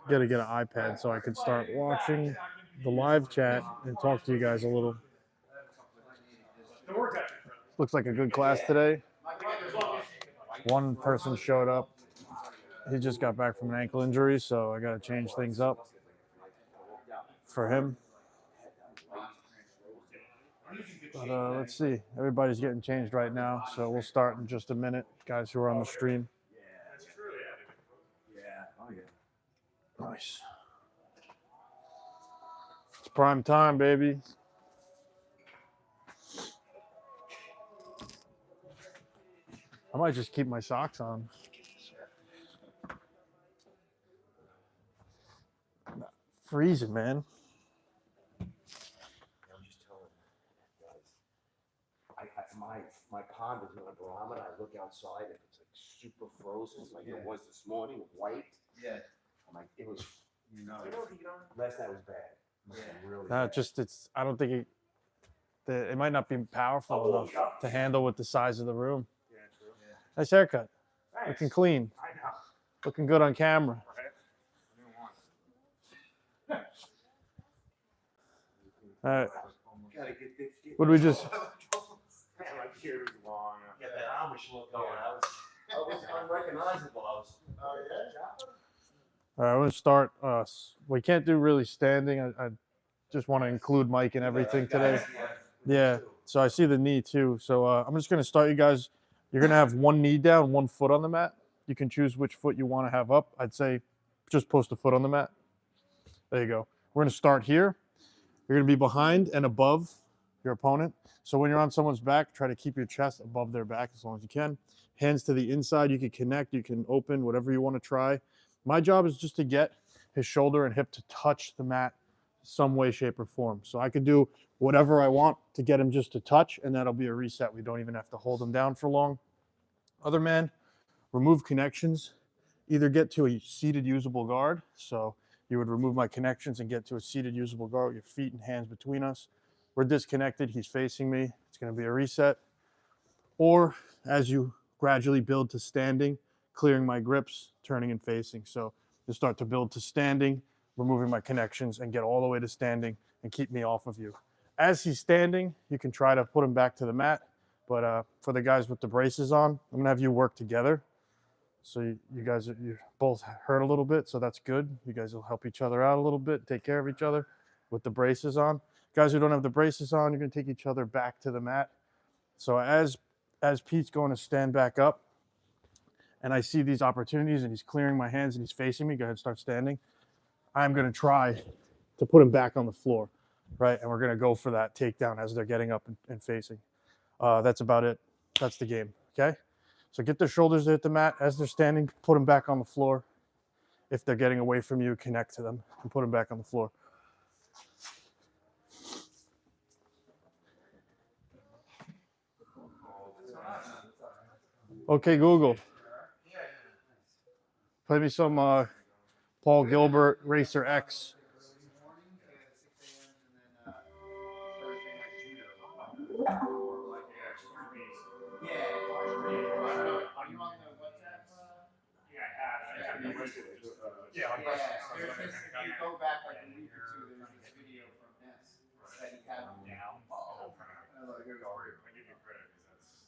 Gotta get an iPad so I can start watching the live chat and talk to you guys a little. Looks like a good class today. One person showed up. He just got back from an ankle injury, so I gotta change things up for him. But let's see. Everybody's getting changed right now, so we'll start in just a minute. Guys who are on the stream. Nice. It's prime time, baby. I might just keep my socks on. Freezing, man. My pond is not a barometer. I look outside and it's like super frozen, like it was this morning, white. Yeah. I'm like, it was. Last night was bad. Yeah. Really. It's. I don't think it might not be powerful enough to handle with the size of the room. Yeah, true. Yeah. Nice haircut. Nice. Looking clean. I know. Looking good on camera. Right. All right. What do we just? Yeah, that Amish look going. I was unrecognizable. Oh yeah. All right, I'm gonna start. We can't do really standing. I just want to include Mike and everything today. Yeah. So I see the knee too. So I'm just gonna start you guys. You're gonna have one knee down, one foot on the mat. You can choose which foot you want to have up. I'd say just post a foot on the mat. There you go. We're gonna start here. You're gonna be behind and above your opponent. So when you're on someone's back, try to keep your chest above their back as long as you can. Hands to the inside. You can connect. You can open, whatever you want to try. My job is just to get his shoulder and hip to touch the mat some way, shape, or form. So I can do whatever I want to get him just to touch, and that'll be a reset. We don't even have to hold him down for long. Other man, remove connections. Either get to a seated usable guard. So you would remove my connections and get to a seated usable guard with your feet and hands between us. We're disconnected. He's facing me. It's going to be a reset. Or as you gradually build to standing, clearing my grips, turning and facing. So you start to build to standing, removing my connections, and get all the way to standing and keep me off of you. As he's standing, you can try to put him back to the mat. But for the guys with the braces on, I'm going to have you work together. So you guys you both hurt a little bit, so that's good. You guys will help each other out a little bit, take care of each other with the braces on. Guys who don't have the braces on, you're going to take each other back to the mat. So as Pete's going to stand back up, and I see these opportunities, and he's clearing my hands, and he's facing me, go ahead, start standing. I'm going to try to put him back on the floor, right? And we're going to go for that takedown as they're getting up and facing. That's about it. That's the game, okay? So get their shoulders to hit the mat. As they're standing, put them back on the floor. If they're getting away from you, connect to them and put them back on the floor. Okay, Google. Play me some Paul Gilbert, Racer X.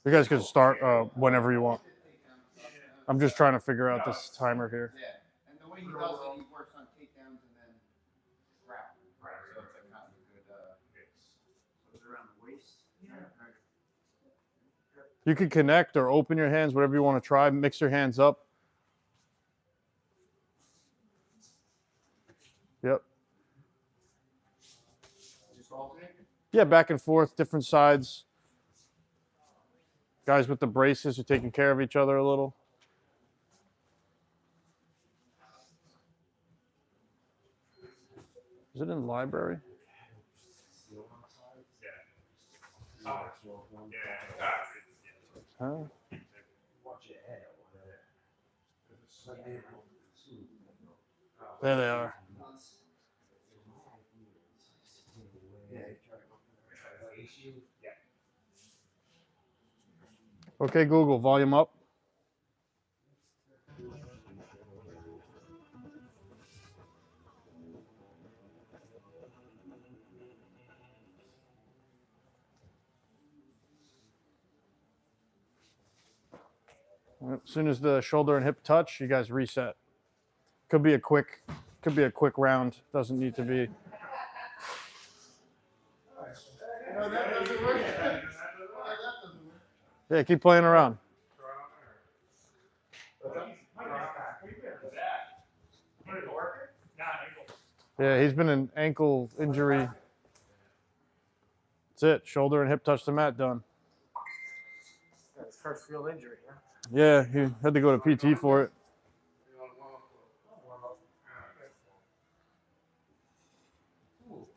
You guys can start whenever you want. I'm just trying to figure out this timer here. Yeah, and the way he does it, he works on takedowns and then grab. Right. So it's a kind of a good around the waist. Yeah. You can connect or open your hands, whatever you want to try. Mix your hands up. Yep. Just alternate? Yeah, back and forth, different sides. Guys with the braces are taking care of each other a little. Is it in the library? Huh? There they are. Okay, Google, volume up. As soon as the shoulder and hip touch, you guys reset. Could be a quick round. Doesn't need to be. No, that doesn't work. Yeah, keep playing around. Yeah, he's been an ankle injury. That's it. Shoulder and hip touch the mat, done. That's first real injury, huh? Yeah, he had to go to PT for it.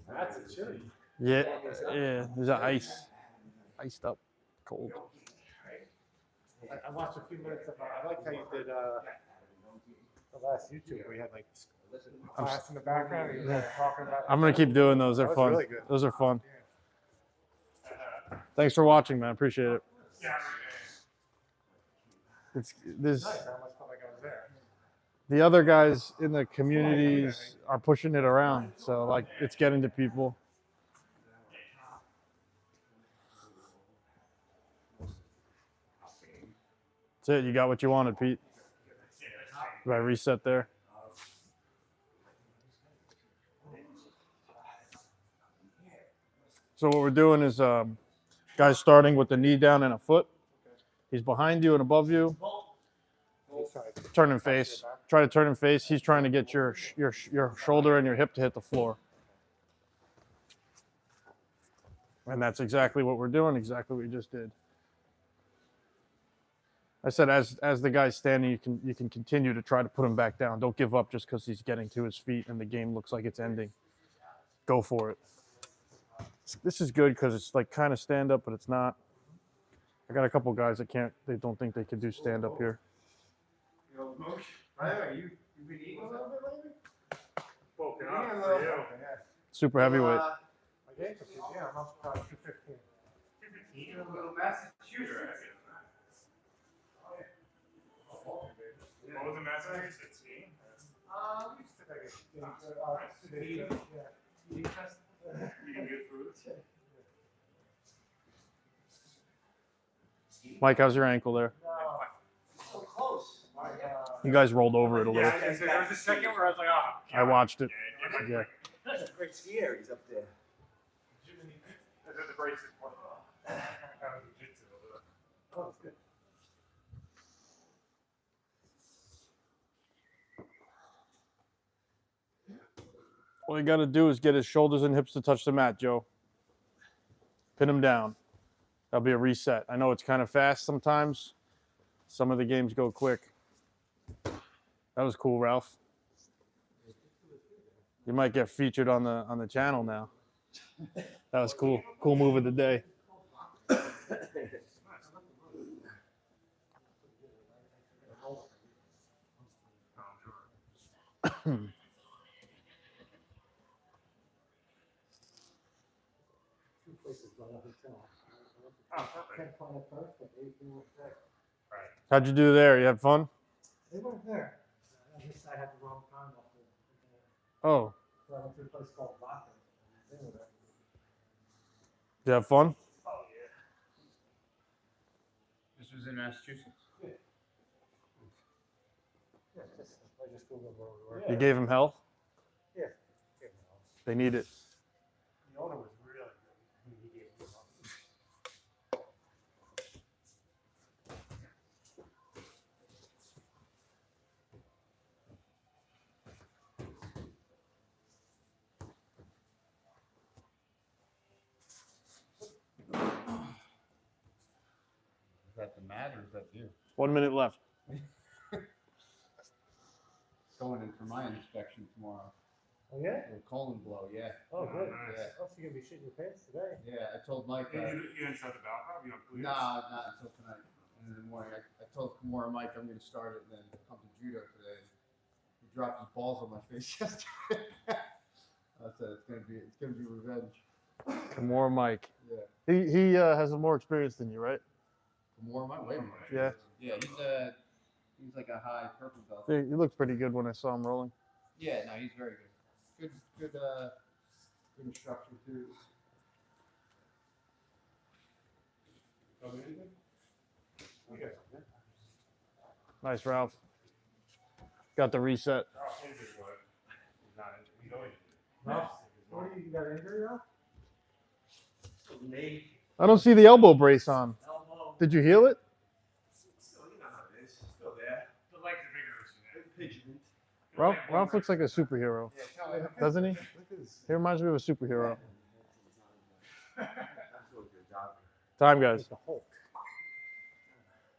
That's a chili. Yeah, yeah. There's iced up, cold. I watched a few minutes of. I like how you did the last YouTube where you had like class in the background. And you were talking about. I'm gonna keep doing those. They're That was fun. really good. Those are fun. Thanks for watching, man. Appreciate it. It's this. Nice. I almost felt like I was there. The other guys in the communities are pushing it around, so like it's getting to people. That's it. You got what you wanted, Pete. Did I reset there? So what we're doing is, guys starting with the knee down and a foot. He's behind you and above you. Turn and face. Try to turn and face. He's trying to get your shoulder and your hip to hit the floor. And that's exactly what we're doing. Exactly what we just did. I said, as the guy's standing, you can continue to try to put him back down. Don't give up just because he's getting to his feet and the game looks like it's ending. Go for it. This is good because it's like kind of stand up, but it's not. I got a couple guys that can't. They don't think they can do stand up here. By the way, you've been eating a little bit lately? Woken Eating a up little for you. bit, Super heavyweight. I gave it to you. Yeah, I'm up to 215. Eating a little Massachusetts. What was the Massachusetts? 16? We just took like a eating test. Eating good food. Mike, how's your ankle there? So close. You guys rolled over it a little. Yeah, there was a second where I was like, oh. I watched it. Yeah. That's a great ski area. He's up there. Is it the braces one? Jiu-jitsu. Oh, that's good. All you got to do is get his shoulders and hips to touch the mat, Joe. Pin him down. That'll be a reset. I know it's kind of fast sometimes. Some of the games go quick. That was cool, Ralph. You might get featured on the channel now. That was cool. Cool move of the day. Oh, perfect. How'd you do there? You had fun? They weren't there. I guess I had the wrong time off the. Oh, So I went to a place called Locker. They were there. did you have fun? Oh, yeah. This was in Massachusetts. Yeah, I just Googled where we were. You gave him hell? Yeah. They need it. The owner was really good. He gave me love. Is that the mat or is that you? 1 minute left. Going in for my inspection tomorrow. Oh, yeah? A colon blow, yeah. Oh, good. Yeah. Oh, so you're going to be shitting your pants today? Yeah, I told Mike. You didn't start the ballot? You don't believe Nah, not until tonight. And in the morning, I told Kimura Mike I'm going to start it and then come to judo today. He dropped his balls on my face yesterday. I said it's gonna be revenge. More Mike. Yeah. He has more experience than you, right? Kimura Mike, way more. Yeah. Yeah, he's like a high purple belt. He looked pretty good when I saw him rolling. Yeah, no, he's very good. Good instruction too. Nice, Ralph. Got the reset. What do you got injury now? I don't see the elbow brace on. Did you heal it? Ralph looks like a superhero, doesn't he? He reminds me of a superhero. Time, guys.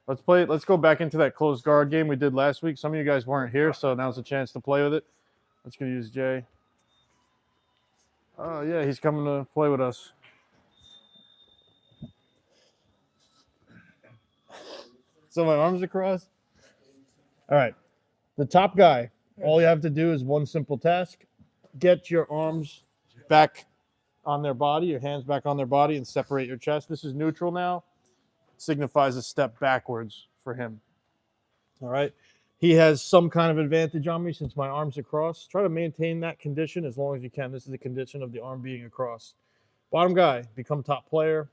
Let's go back into that closed guard game we did last week. Some of you guys weren't here, so now's a chance to play with it. Let's go use Jay. Oh, yeah, he's coming to play with us. So my arms across. All right. The top guy, all you have to do is one simple task. Get your arms back on their body, your hands back on their body, and separate your chest. This is neutral now. Signifies a step backwards for him. All right. He has some kind of advantage on me since my arm's across. Try to maintain that condition as long as you can. This is the condition of the arm being across. Bottom guy, become top player.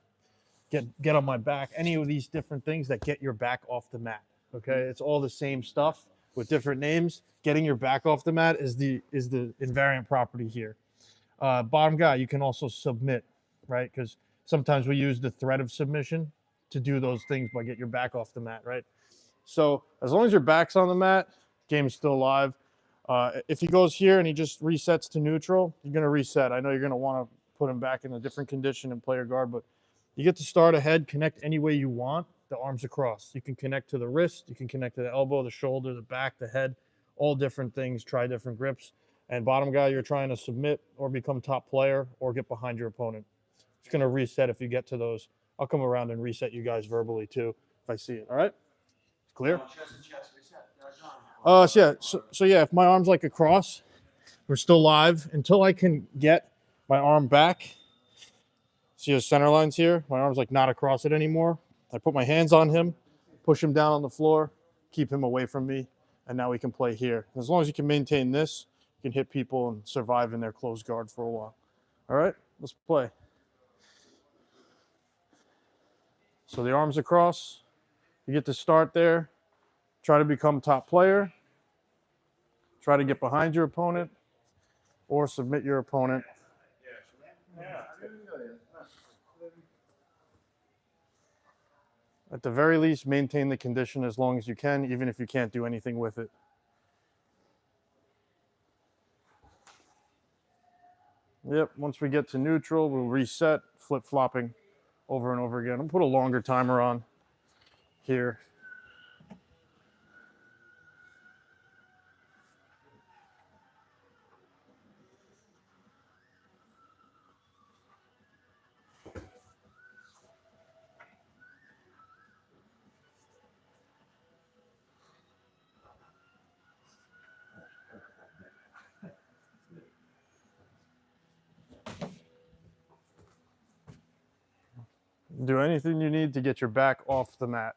Get on my back. Any of these different things that get your back off the mat. Okay, it's all the same stuff with different names. Getting your back off the mat is the invariant property here. Bottom guy, you can also submit, right? Because sometimes we use the threat of submission to do those things by get your back off the mat, right? So as long as your back's on the mat, game's still alive. If he goes here and he just resets to neutral, you're going to reset. I know you're going to want to put him back in a different condition and play your guard, but you get to start ahead, connect any way you want, the arms across. You can connect to the wrist, you can connect to the elbow, the shoulder, the back, the head, all different things, try different grips. And bottom guy, you're trying to submit or become top player or get behind your opponent. It's going to reset if you get to those. I'll come around and reset you guys verbally too if I see it. All right? Clear? So yeah, if my arm's like across, we're still live until I can get my arm back. See the center lines here? My arm's like not across it anymore. I put my hands on him, push him down on the floor, keep him away from me, and now we can play here. As long as you can maintain this, you can hit people and survive in their closed guard for a while. All right, let's play. So the arms across. You get to start there. Try to become top player. Try to get behind your opponent or submit your opponent. At the very least, maintain the condition as long as you can, even if you can't do anything with it. Yep, once we get to neutral, we'll reset, flip-flopping over and over again. I'll put a longer timer on here. Do anything you need to get your back off the mat.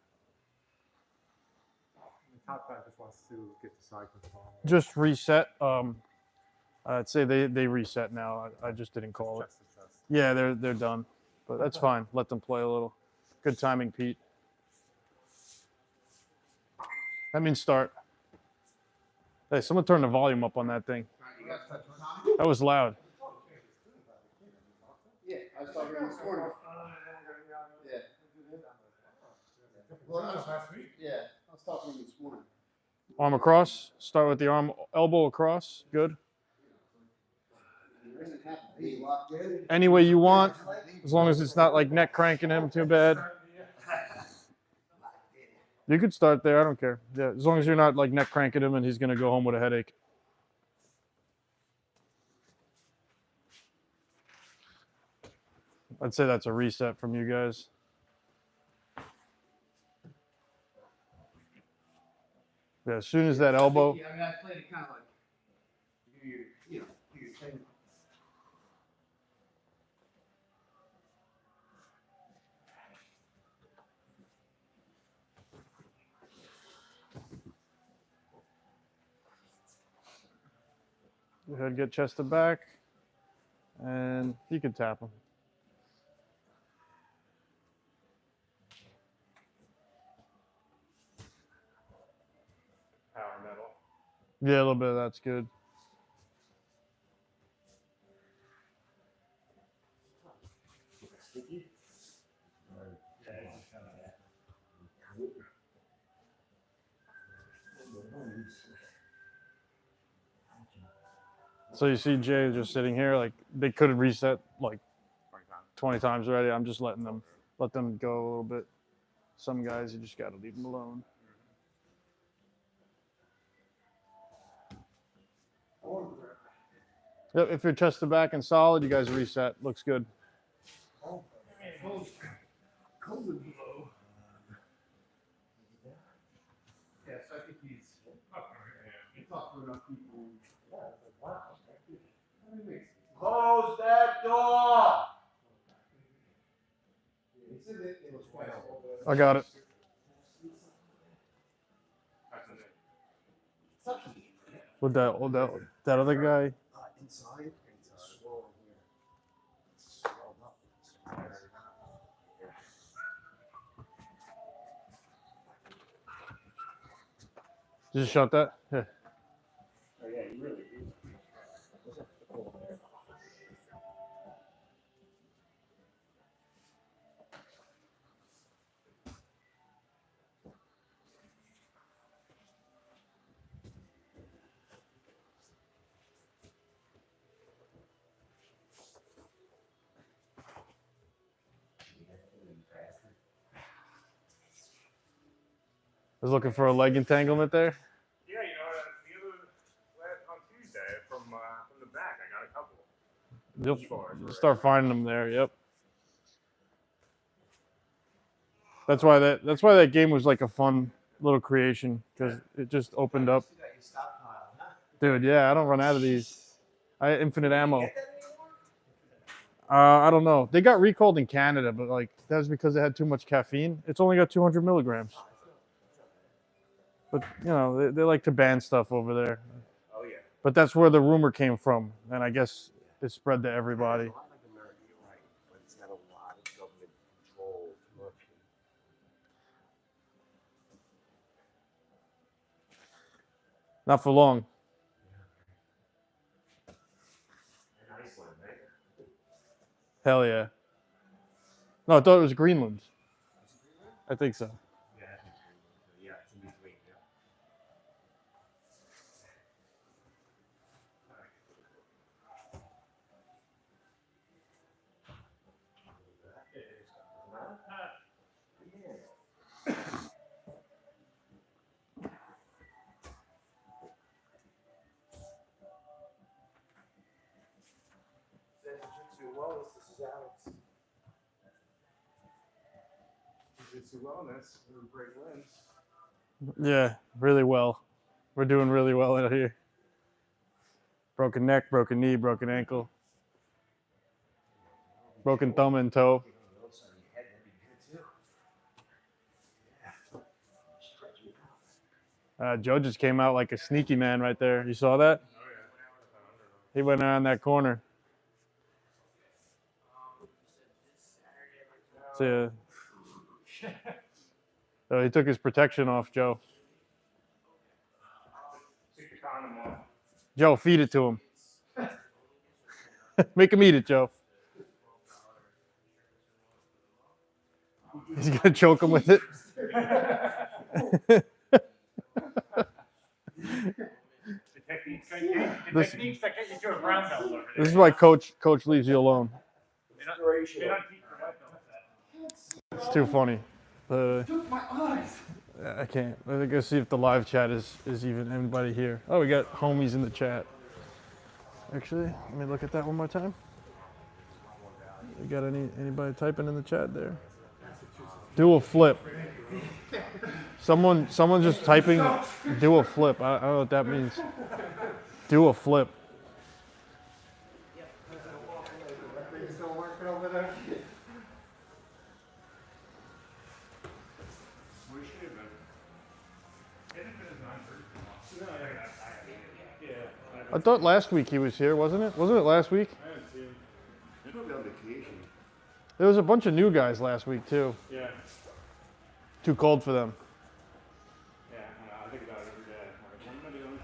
The top guy just wants to get the side control. Just reset. I'd say they reset now. I just didn't call it. Chest to chest. Yeah, they're done, but that's fine. Let them play a little. Good timing, Pete. That means start. Hey, someone turn the volume up on that thing. That was loud. Yeah, I was talking to him this morning. Yeah. Well, Last week. yeah, I was talking to him this morning. Arm across. Start with the arm, elbow across. Good. Any way you want, as long as it's not like neck cranking him too bad. You could start there. I don't care. Yeah, as long as you're not like neck cranking him and he's gonna go home with a headache. I'd say that's a reset from you guys. Yeah, as soon as that elbow. Yeah, I mean, I played it kind of like, do your thing. Go ahead, get chested back, and you can tap him. Yeah, a little bit of that's good. Sticky? So you see Jay just sitting here, like they could have reset like 20 times already. I'm just letting them go a little bit. Some guys you just got to leave them alone. Yep, if your chest to back and solid, you guys reset. Looks good. Yes, I think he's talked to enough people. Close that door! I got it. With that other guy. Inside, it's swollen here. It's swelled up. Just shut that. Yeah. Oh, yeah, you really do. What's up with the cold there? I was looking for a leg entanglement there. Yeah, on Tuesday from the back, I got a couple. You'll start finding them there. Yep. That's why that game was like a fun little creation because it just opened up. Dude, yeah, I don't run out of these. I had infinite ammo. I don't know. They got recalled in Canada, but like that was because they had too much caffeine. It's only got 200 milligrams. But you know they like to ban stuff over there. Oh, yeah. But that's where the rumor came from, and I guess it spread to everybody. It's a lot like America, you're right, but it's got a lot of government control, too much. Not for long. In Iceland, right? Hell yeah. No, I thought it was Greenland. I think so. Yeah, yeah, it's in between, yeah. Jiu-Jitsu Wellness, this is Alex. Jiu-Jitsu Wellness, we break limbs. Yeah, really well. We're doing really well out here. Broken neck, broken knee, broken ankle, broken thumb and toe. Joe just came out like a sneaky man right there. You saw that? Oh, yeah. He went around that corner. So, he took his protection off, Joe. Take the condom off. Joe, feed it to him. Make him eat it, Joe. He's gonna choke him with it. The techniques that get you to a brown belt over there. This is why coach leaves you alone. They don't teach the white belts that. It's too funny. Took my eyes. I can't. Let's go see if the live chat is even anybody here. Oh, we got homies in the chat. Actually, let me look at that one more time. You got anybody typing in the chat there? Do a flip. Someone just typing do a flip. I don't know what that means. Do a flip. Things still working over there. I thought last week he was here, wasn't it? Wasn't it last week? He's probably on vacation. There was a bunch of new guys last week too. Yeah. Too cold for them. Yeah, I think about it every day. Like, what am I doing?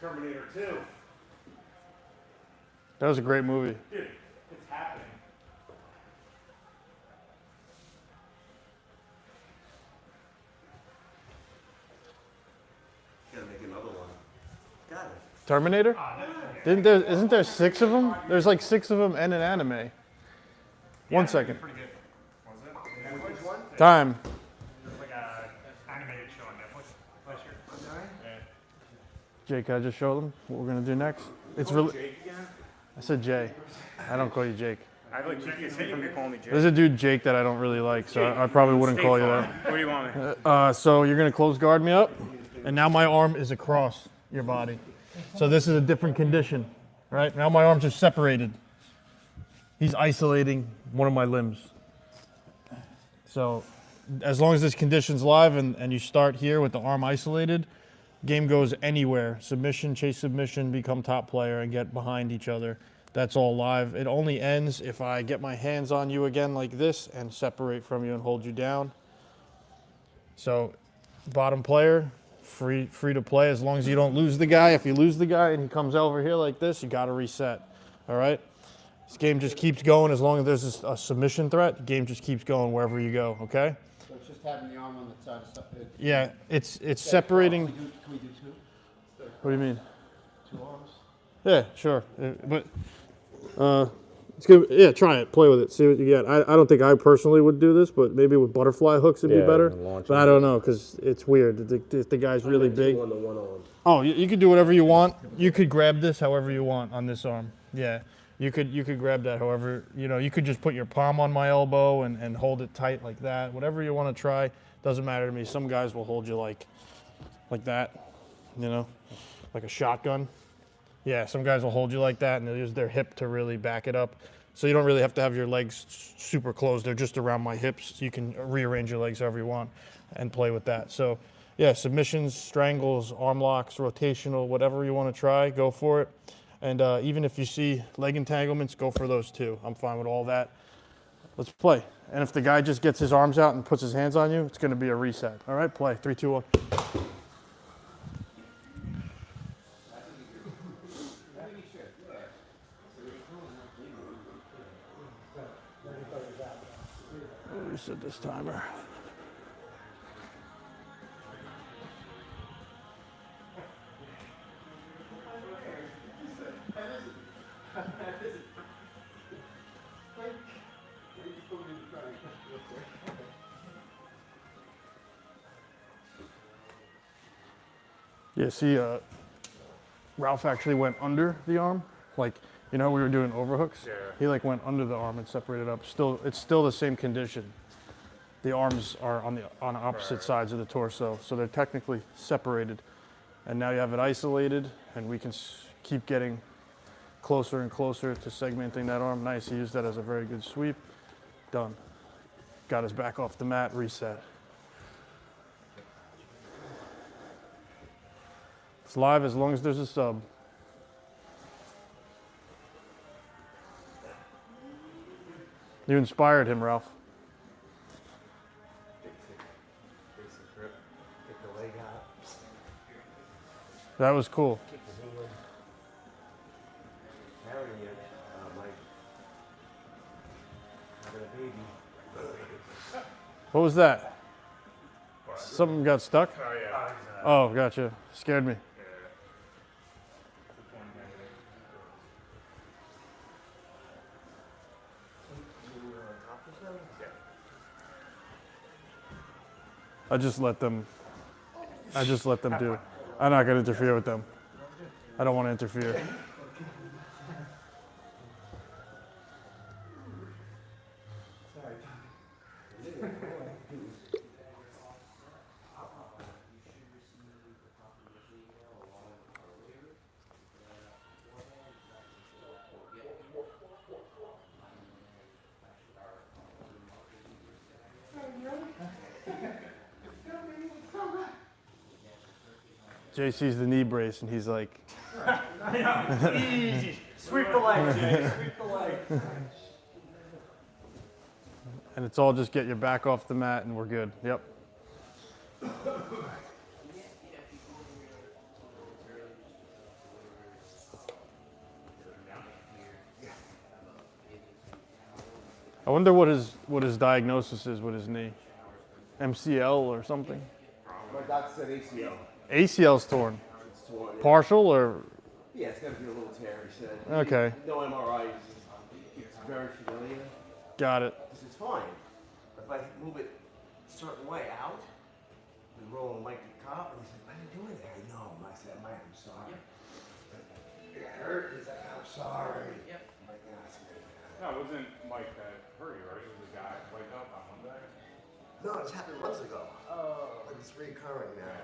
Terminator 2. That was a great movie. Dude, it's happening. Gotta make another one. Got it. Terminator? Isn't there 6 of them? There's like 6 of them and an anime. 1 second. Pretty good. Was it? Which one? Time. It's like a animated show on Netflix. Last year. Yeah. Jake, I just show them what we're gonna do next. It's really. Jake again? I said Jay. I don't call you Jake. I like keep you safe from you calling me Jake. There's a dude Jake that I don't really like, so I probably wouldn't call you that. What do you want me? So you're gonna close guard me up, and now my arm is across your body. So this is a different condition, right? Now my arms are separated. He's isolating one of my limbs. So as long as this condition's live and you start here with the arm isolated, game goes anywhere. Submission, chase submission, become top player, and get behind each other. That's all live. It only ends if I get my hands on you again like this and separate from you and hold you down. So bottom player, free to play as long as you don't lose the guy. If you lose the guy and he comes over here like this, you got to reset. All right? This game just keeps going as long as there's a submission threat. The game just keeps going wherever you go, okay? So it's just having the arm on the side of something. Yeah, it's separating. Can we do 2? What do you mean? 2 arms? Yeah, sure. But it's good. Yeah, try it. Play with it. See what you get. I don't think I personally would do this, but maybe with butterfly hooks it'd be better. But I don't know because it's weird. If the guy's really big. On the one arm. Oh, you could do whatever you want. You could grab this however you want on this arm. Yeah, you could grab that however, you could just put your palm on my elbow and hold it tight like that. Whatever you want to try, doesn't matter to me. Some guys will hold you like that, like a shotgun. Yeah, some guys will hold you like that and they'll use their hip to really back it up. So you don't really have to have your legs super closed. They're just around my hips. You can rearrange your legs however you want and play with that. So yeah, submissions, strangles, arm locks, rotational, whatever you want to try, go for it. And even if you see leg entanglements, go for those too. I'm fine with all that. Let's play. And if the guy just gets his arms out and puts his hands on you, it's going to be a reset. All right, play. 3, 2, 1. Reset this timer. Yeah, see, Ralph actually went under the arm. Like, we were doing overhooks? Yeah. He went under the arm and separated up. It's still the same condition. The arms are on opposite sides of the torso, so they're technically separated. And now you have it isolated, and we can keep getting closer and closer to segmenting that arm. Nice, he used that as a very good sweep. Done. Got his back off the mat, reset. It's live as long as there's a sub. You inspired him, Ralph. Basic grip. Kick the leg out. That was cool. Kick the heel. Carrying it. Like having a baby. What was that? Something got stuck? Oh, yeah. Oh, gotcha. Scared me. I just let them do it. I'm not going to interfere with them. I don't want to interfere. Jay sees the knee brace and he's like, Easy. Sweep the leg, Jay. Sweep the leg. and it's all just get your back off the mat and we're good. Yep. I wonder what his diagnosis is with his knee. MCL or something. My doctor said ACL. ACL's torn. It's torn. Partial or Yeah, it's gonna be a little tear, he said. okay. No MRI. It's very familiar. Got it. This is fine. If I move it a certain way out, and Roland might get caught, and he said, "Why are you doing that?" No, I said, "Mike, I'm sorry." It hurt. He's like, "I'm sorry." Yep. I'm like, "Nah, it's good." No, it wasn't Mike that hurt you, right? It was the guy that played up on Monday. No, this happened months ago. Oh. But it's recurring now.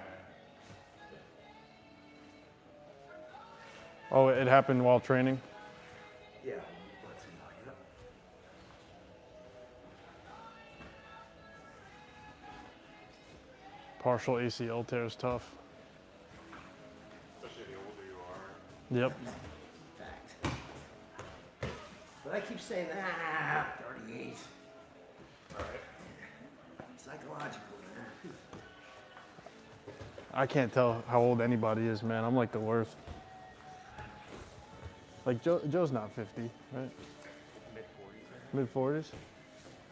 Oh, it happened while training? Yeah. Months ago, yep. Partial ACL tear is tough. Especially the older you are. Yep. Fact. But I keep saying, 38. All right. Psychological, man. I can't tell how old anybody is, man. I'm like the worst. Like Joe's not 50, right? Mid-40s, Mid 40s? 45,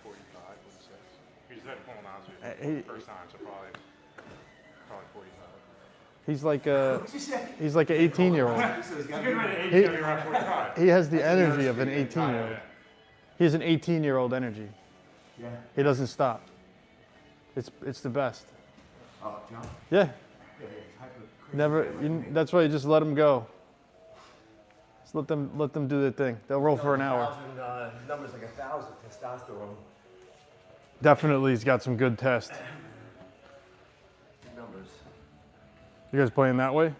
46. He just had pulling on with you first time, so probably 45. He's like What'd you say? he's like an 18-year-old. So he's got Good way to age He- to be around 45. He has the energy of an 18-year-old. He has an 18-year-old energy. Yeah. He doesn't stop. It's the best. Oh, John? Yeah. Yeah, he's hyper crazy. Never. That's why you just let him go. Just let them do their thing. They'll roll for an hour. Numbers like 1,000 testosterone. Definitely, he's got some good tests. Numbers. You guys playing that way?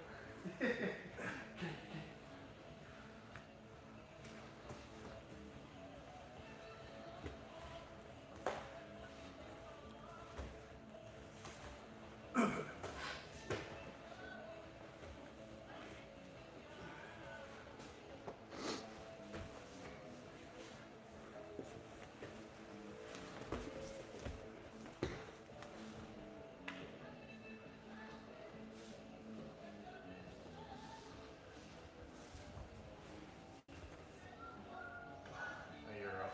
You're up.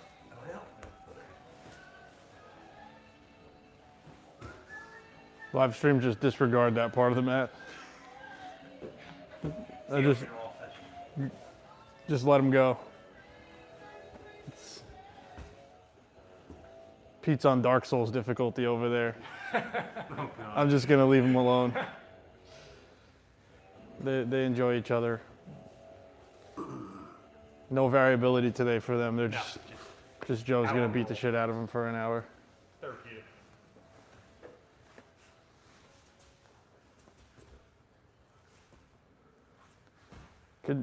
Live stream, just disregard that part of the mat. I just let him go. Pete's on Dark Souls difficulty over there. I'm just gonna leave him alone. They enjoy each other. No variability today for them. They're just Joe's gonna beat the shit out of him for an hour. Therapeutic.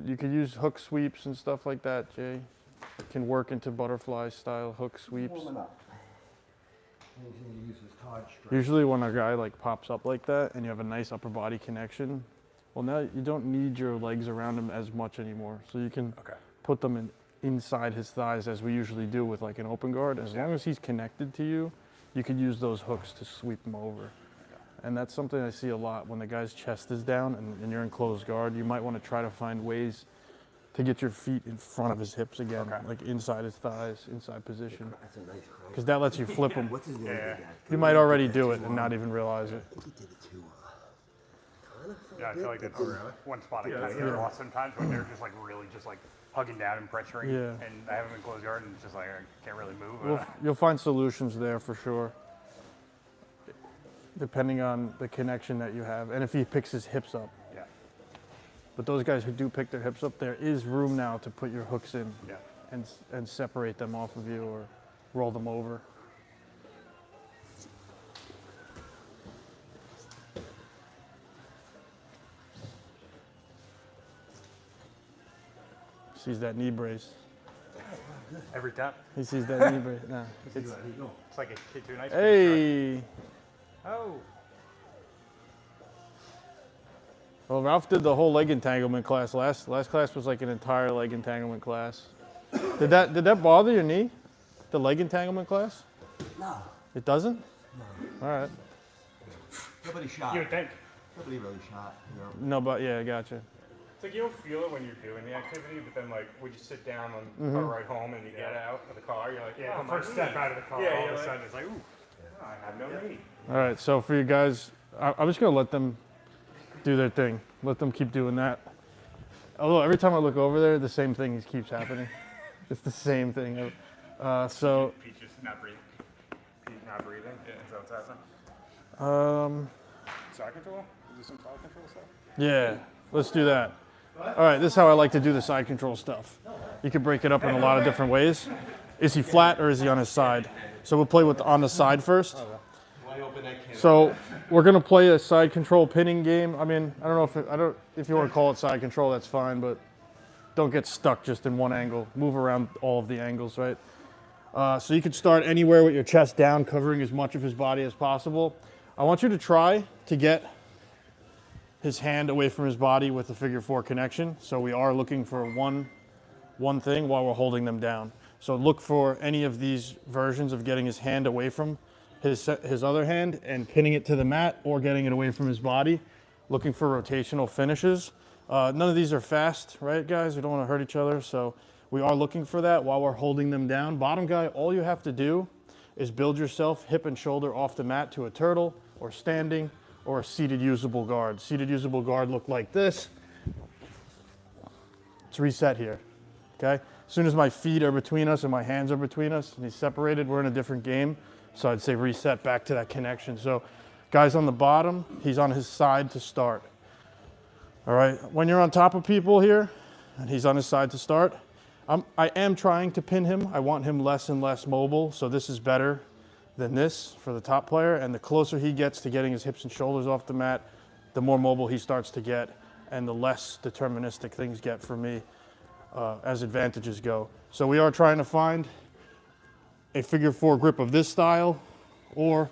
You could use hook sweeps and stuff like that, Jay. Can work into butterfly style hook sweeps. Warming up. He's going to use his Todd strength. Usually when a guy like pops up like that and you have a nice upper body connection, well now you don't need your legs around him as much anymore. So you can put them inside his thighs as we usually do with like an open guard. As long as he's connected to you, you could use those hooks to sweep him over. And that's something I see a lot when the guy's chest is down and you're in closed guard. You might want to try to find ways to get your feet in front of his hips again, like inside his thighs, inside position. That's a nice crank. Because that lets you flip him. What's his name? Yeah. You might already do it and not even realize it. He did it too. Yeah, I feel like that's one spot I kind of get lost sometimes when they're just like really just like hugging down and pressuring. Yeah. And I have them in closed guard and it's just like I can't really move. You'll find solutions there for sure, depending on the connection that you have and if he picks his hips up. Yeah. But those guys who do pick their hips up, there is room now to put your hooks in Yeah. and separate them off of you or roll them over. Sees that knee brace. Every time. He sees that knee brace. Nah. It's like a kid to an ice cream Hey. truck. Oh. Well, Ralph did the whole leg entanglement class. Last class was like an entire leg entanglement class. Did that bother your knee? The leg entanglement class? No. It doesn't? No. All right. Nobody shot. You would think. Nobody really shot, you know. No, but yeah, I gotcha. It's like you don't feel it when you're doing the activity, but then like when you sit down on the car ride home and you get out of the car, you're like, Yeah, oh, the my first step knee. out of the car, Yeah, all you're of a like, sudden it's like, ooh. oh, I have no knee. All right, so for you guys, I'm just gonna let them do their thing. Let them keep doing that. Although every time I look over there, the same thing keeps happening. It's the same thing. So, Pete's just not breathing. He's not breathing. Yeah, is that what's happening? Side control? Is there some side control stuff? yeah, let's do that. All right, this is how I like to do the side control stuff. You can break it up in a lot of different ways. Is he flat or is he on his side? So we'll play with on the side first. So we're gonna play a side control pinning game. I mean, I don't know if you want to call it side control, that's fine, but don't get stuck just in one angle. Move around all of the angles, right? So you could start anywhere with your chest down, covering as much of his body as possible. I want you to try to get his hand away from his body with the figure four connection. So we are looking for one thing while we're holding them down. So look for any of these versions of getting his hand away from his other hand and pinning it to the mat, or getting it away from his body. Looking for rotational finishes. None of these are fast, right, guys? We don't want to hurt each other, so we are looking for that while we're holding them down. Bottom guy, all you have to do is build yourself hip and shoulder off the mat to a turtle, or standing, or a seated usable guard. Seated usable guard look like this. Let's reset here, okay? As soon as my feet are between us and my hands are between us and he's separated, we're in a different game. So I'd say reset back to that connection. So guys on the bottom, he's on his side to start. All right, when you're on top of people here and he's on his side to start, I am trying to pin him. I want him less and less mobile, so this is better than this for the top player. And the closer he gets to getting his hips and shoulders off the mat, the more mobile he starts to get, and the less deterministic things get for me as advantages go. So we are trying to find a figure four grip of this style, or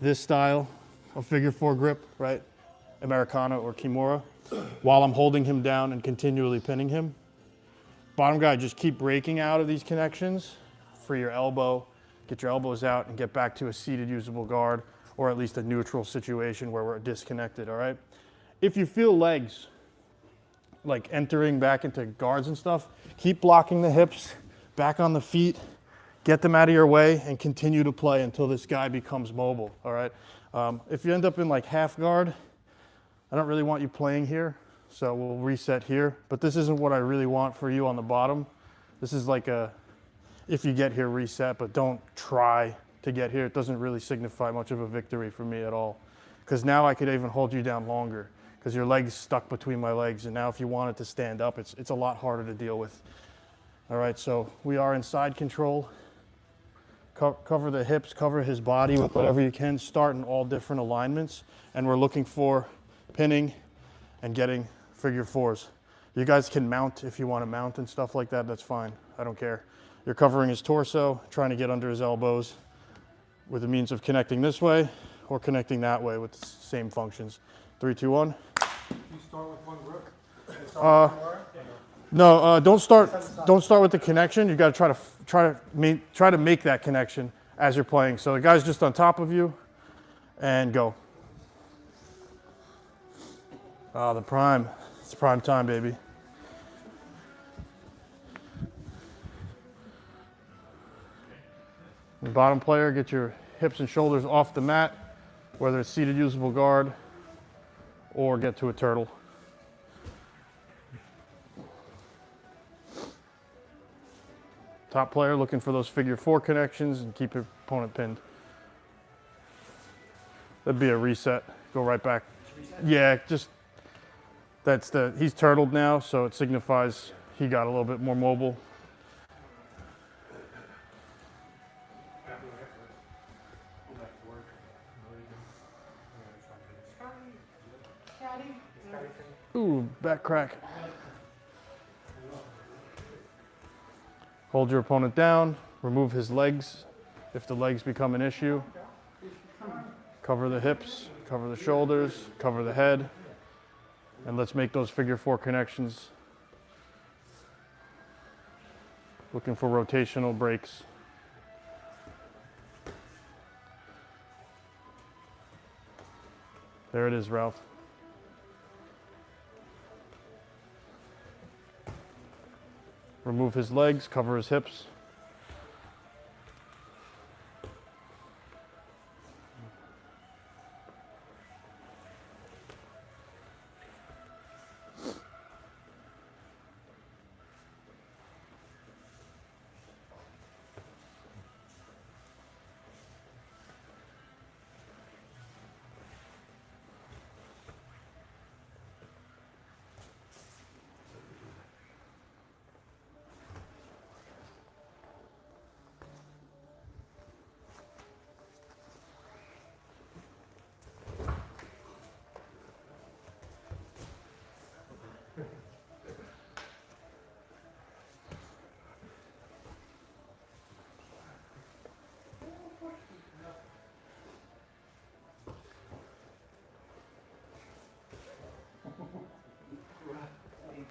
this style of figure four grip, right? Americana or Kimura, while I'm holding him down and continually pinning him. Bottom guy, just keep breaking out of these connections for your elbow. Get your elbows out and get back to a seated usable guard, or at least a neutral situation where we're disconnected, all right? If you feel legs like entering back into guards and stuff, keep blocking the hips, back on the feet, get them out of your way, and continue to play until this guy becomes mobile, all right? If you end up in like half guard, I don't really want you playing here, so we'll reset here. But this isn't what I really want for you on the bottom. This is like a, if you get here, reset, but don't try to get here. It doesn't really signify much of a victory for me at all. Because now I could even hold you down longer, because your leg's stuck between my legs, and now if you want it to stand up, it's a lot harder to deal with. All right, so we are in side control. Cover the hips, cover his body with whatever you can, start in all different alignments, and we're looking for pinning and getting figure fours. You guys can mount if you want to mount and stuff like that, that's fine, I don't care. You're covering his torso, trying to get under his elbows with the means of connecting this way or connecting that way with the same functions. 3, 2, 1. You start with one grip? No, don't start with the connection. You got to try to make that connection as you're playing. So the guy's just on top of you, and go. The prime. It's prime time, baby. The bottom player, get your hips and shoulders off the mat, whether it's seated usable guard or get to a turtle. Top player looking for those figure four connections and keep your opponent pinned. That'd be a reset. Go right back. Yeah, just he's turtled now, so it signifies he got a little bit more mobile. Ooh, back crack. Hold your opponent down, remove his legs if the legs become an issue. Cover the hips, cover the shoulders, cover the head, and let's make those figure four connections. Looking for rotational breaks. There it is, Ralph. Remove his legs, cover his hips.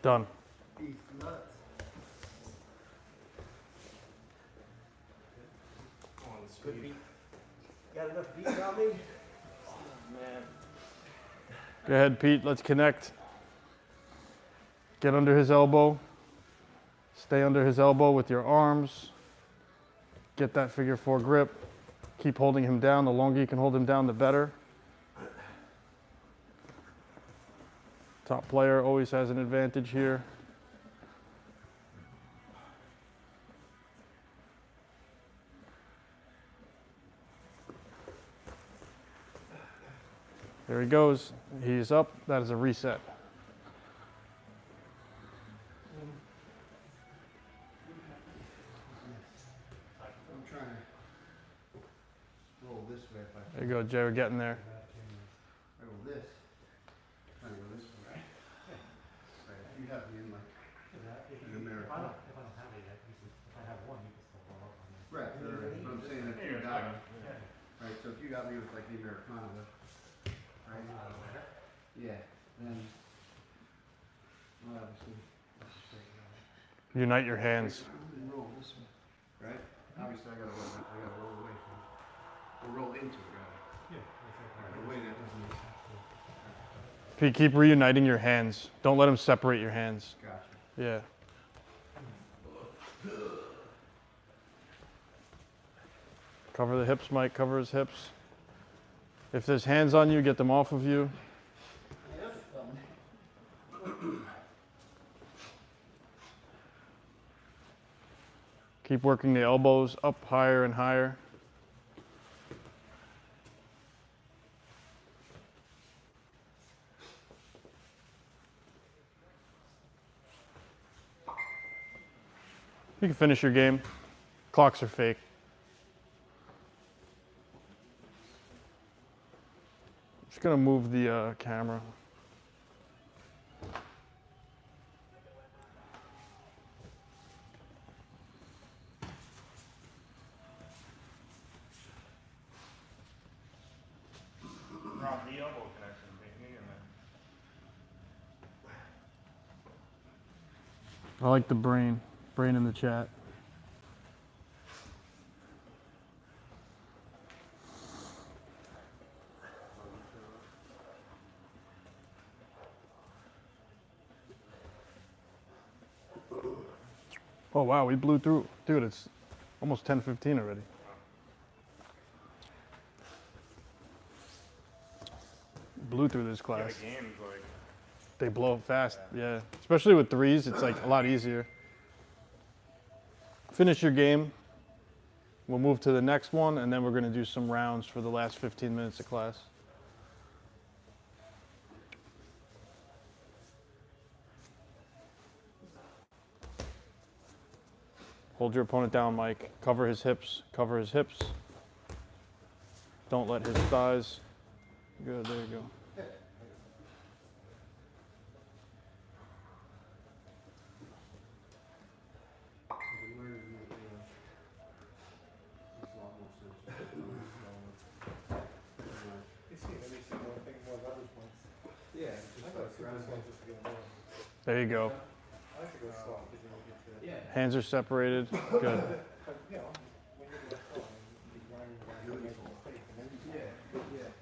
Done. He's nuts. Good beat. Got enough beat on me? Oh, man. Go ahead, Pete. Let's connect. Get under his elbow. Stay under his elbow with your arms. Get that figure 4 grip. Keep holding him down. The longer you can hold him down, the better. Top player always has an advantage here. There he goes. He's up. That is a reset. I'm trying to roll this way if I There you go, Jay. We're getting there. roll this. Trying to go this way. Right. If you have me in like an American. Right. But I'm saying if you got me. Right. So if you got me with like the Americana, right? Yeah. Then well, obviously. Unite your hands. Roll this way. Right? Obviously I gotta roll away from it. Or roll into it rather. Right, the way that doesn't make sense. Pete, keep reuniting your hands. Don't let him separate your hands. Gotcha. Yeah. Cover the hips, Mike. Cover his hips. If there's hands on you, get them off of you. Keep working the elbows up higher and higher. You can finish your game. Clocks are fake. Just gonna move the camera. Rob, the elbow connection, maybe, and then. I like the brain in the chat. Oh wow, we blew through. Dude, it's almost 10:15 already. Blew through this Yeah, class. the game's like. They blow up fast, yeah. Especially with threes, it's like a lot easier. Finish your game. We'll move to the next one, and then we're gonna do some rounds for the last 15 minutes of class. Hold your opponent down, Mike. Cover his hips, cover his hips. Don't let his thighs. Good, there you go. Yeah. There you go. Hands are separated. Good.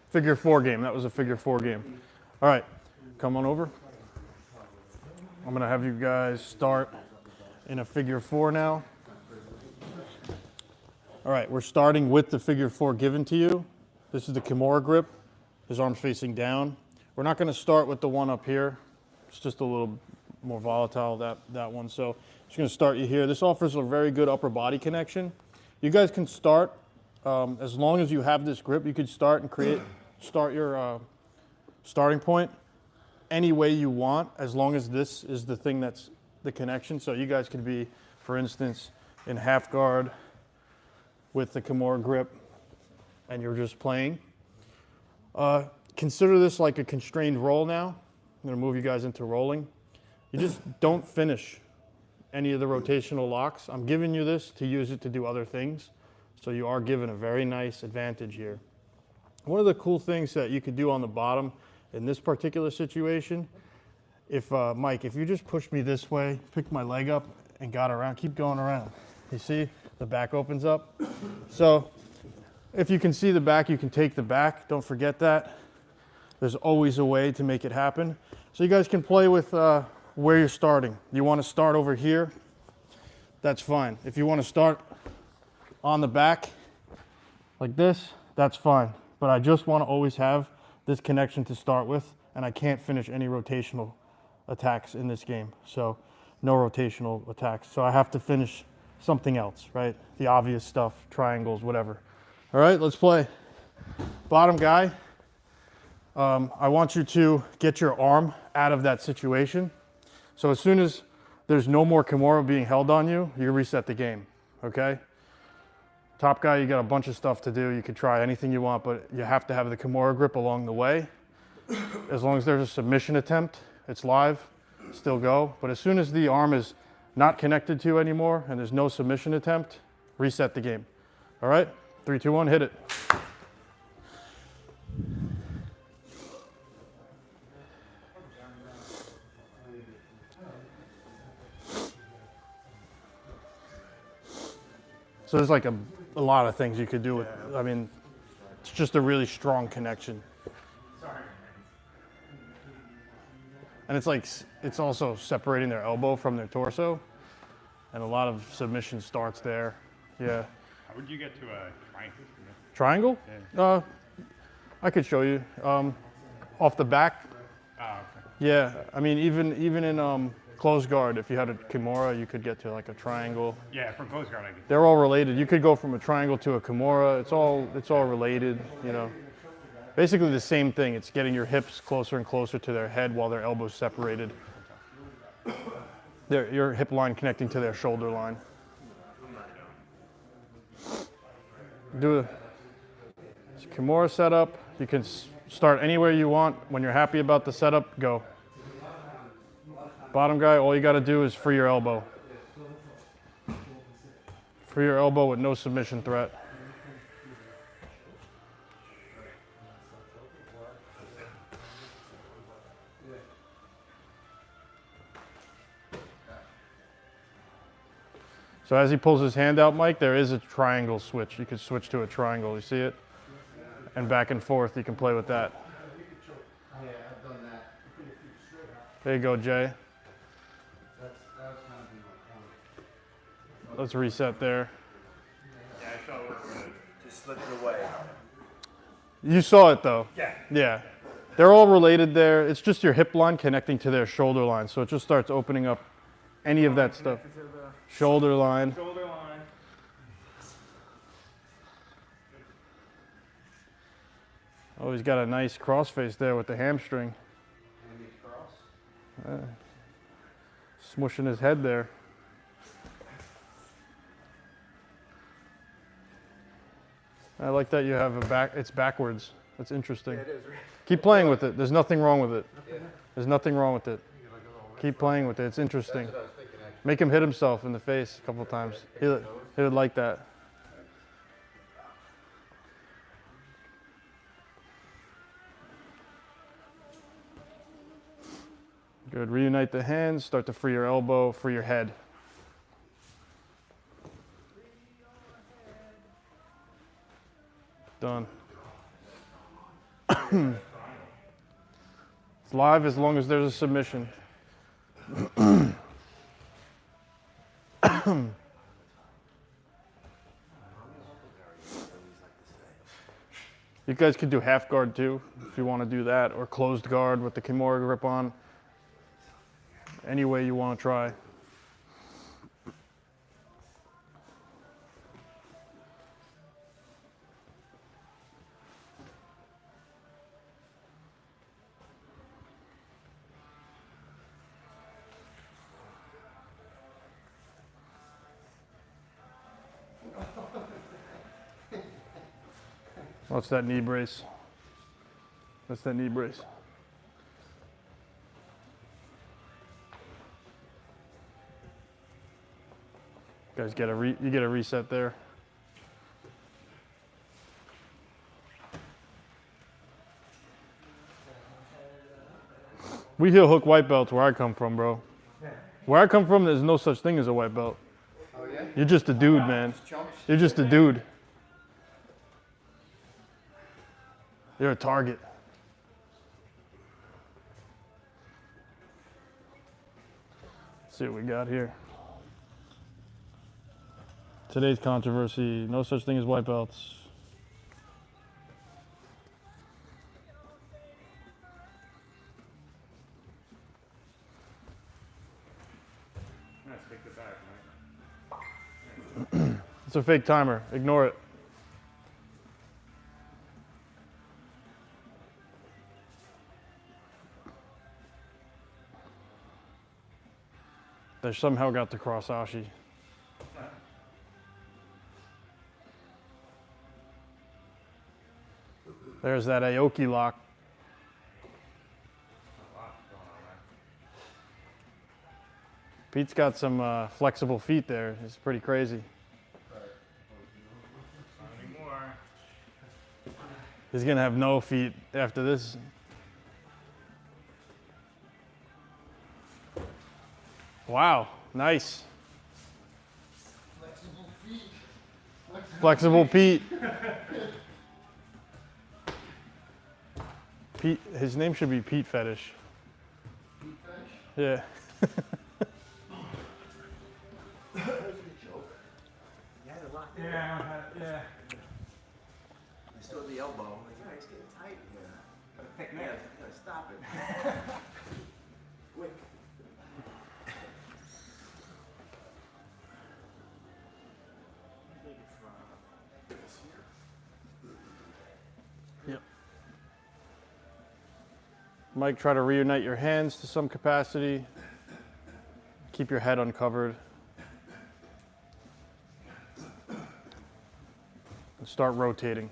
Figure 4 game. That was a figure 4 game. All right, come on over. I'm gonna have you guys start in a figure 4 now. All right, we're starting with the figure 4 given to you. This is the Kimura grip, his arms facing down. We're not going to start with the one up here. It's just a little more volatile, that one. So I'm just going to start you here. This offers a very good upper body connection. You guys can start, as long as you have this grip, you could start and start your starting point any way you want, as long as this is the thing that's the connection. So you guys could be, for instance, in half guard with the Kimura grip, and you're just playing. Consider this like a constrained roll now. I'm gonna move you guys into rolling. You just don't finish any of the rotational locks. I'm giving you this to use it to do other things. So you are given a very nice advantage here. One of the cool things that you could do on the bottom in this particular situation, if Mike, if you just push me this way, pick my leg up and got around, keep going around. You see the back opens up. So if you can see the back, you can take the back. Don't forget that. There's always a way to make it happen. So you guys can play with where you're starting. You want to start over here, that's fine. If you want to start on the back like this, that's fine. But I just want to always have this connection to start with, and I can't finish any rotational attacks in this game. So no rotational attacks. So I have to finish something else, right? The obvious stuff, triangles, whatever. All right, let's play. Bottom guy. I want you to get your arm out of that situation. So as soon as there's no more Kimura being held on you, you reset the game, okay? Top guy, you got a bunch of stuff to do. You could try anything you want, but you have to have the Kimura grip along the way. As long as there's a submission attempt, it's live, still go. But as soon as the arm is not connected to you anymore and there's no submission attempt, reset the game. All right, 3, 2, 1, hit it. So there's like a lot of things you could do with, I mean, it's just a really strong connection. And it's like, it's also separating their elbow from their torso. And a lot of submission starts there. Yeah. How would you get to a triangle? Triangle? Yeah. I could show you. Off the back. Oh, okay. Yeah, I mean, even in close guard, if you had a Kimura, you could get to like a triangle. Yeah, from close guard I could. They're all related. You could go from a triangle to a Kimura. It's all related, you know. Basically the same thing. It's getting your hips closer and closer to their head while their elbows separated. Your hip line connecting to their shoulder line. Do a Kimura setup. You can start anywhere you want. When you're happy about the setup, go. Bottom guy, all you got to do is free your elbow. Free your elbow with no submission threat. So as he pulls his hand out, Mike, there is a triangle switch. You can switch to a triangle. You see it? And back and forth, you can play with that. Yeah, I've done that. There you go, Jay. That was kind of my point. Let's reset there. Yeah, I saw it. Just slip it away. You saw it though. Yeah. Yeah. They're all related there. It's just your hip line connecting to their shoulder line. So it just starts opening up any of that stuff. Shoulder line. Shoulder line. Oh, he's got a nice crossface there with the hamstring. Smushing his head there. I like that you have a back, it's backwards. That's interesting. Yeah, it is. Keep playing with it. There's nothing wrong with it. There's nothing wrong with it. Keep playing with it. It's interesting. That's what I was thinking, actually. Make him hit himself in the face a couple of times. He would like that. Good. Reunite the hands. Start to free your elbow, free your head. Done. It's live as long as there's a submission. guys could do half guard too, if you want to do that, or closed guard with the Kimura grip on. Any way you want to try. What's that knee brace? That's that knee brace. Guys, you get a reset there. We heel hook white belts where I come from, bro. Where I come from, there's no such thing as a white belt. Oh yeah? You're just a dude, man. Chumps? You're just a dude. You're a target. Let's see what we got here. Today's controversy, no such thing as white belts. Let's take the back, Mike. It's a fake timer. Ignore it. They somehow got the cross ashi. There's that Aoki lock. Pete's got some flexible feet there. It's pretty crazy. Not anymore. He's gonna have no feet after this. Wow, nice. Flexible feet. Flexible Pete. Pete, his name should be Pete Fetish. Feet fetish? Yeah. Yeah. I still at the elbow. I'm like, yeah, it's getting tight here. Yeah, gotta stop it. Quick. Yep. Mike, try to reunite your hands to some capacity. Keep your head uncovered. And start rotating.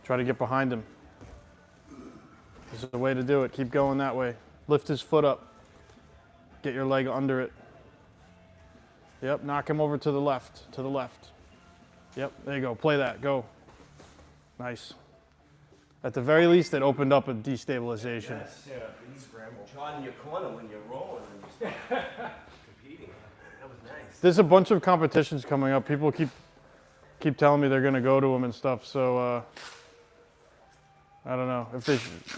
Try to get behind him. This is the way to do it. Keep going that way. Lift his foot up. Get your leg under it. Yep, knock him over to the left, to the left. Yep, there you go. Play that, go. Nice. At the very least, it opened up a destabilization. Yes. Yeah. Scramble. John in your corner when you're rolling and you start competing. That was nice. There's a bunch of competitions coming up. People keep telling me they're going to go to them and stuff. So I don't know